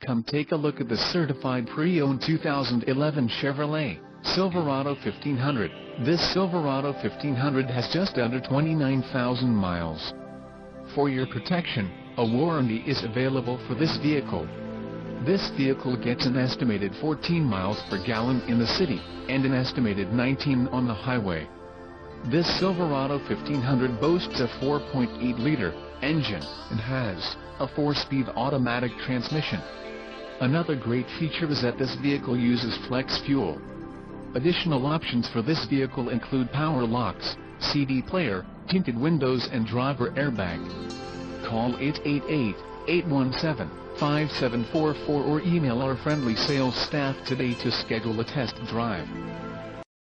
Come take a look at the certified pre-owned 2011 Chevrolet Silverado 1500. This Silverado 1500 has just under 29,000 miles. For your protection, a warranty is available for this vehicle. This vehicle gets an estimated 14 miles per gallon in the city, and an estimated 19 on the highway. This Silverado 1500 boasts a 4.8-liter engine and has a 4-speed automatic transmission. Another great feature is that this vehicle uses flex fuel. Additional options for this vehicle include power locks, CD player, tinted windows and driver airbag. Call 888-817-5744 or email our friendly sales staff today to schedule a test drive.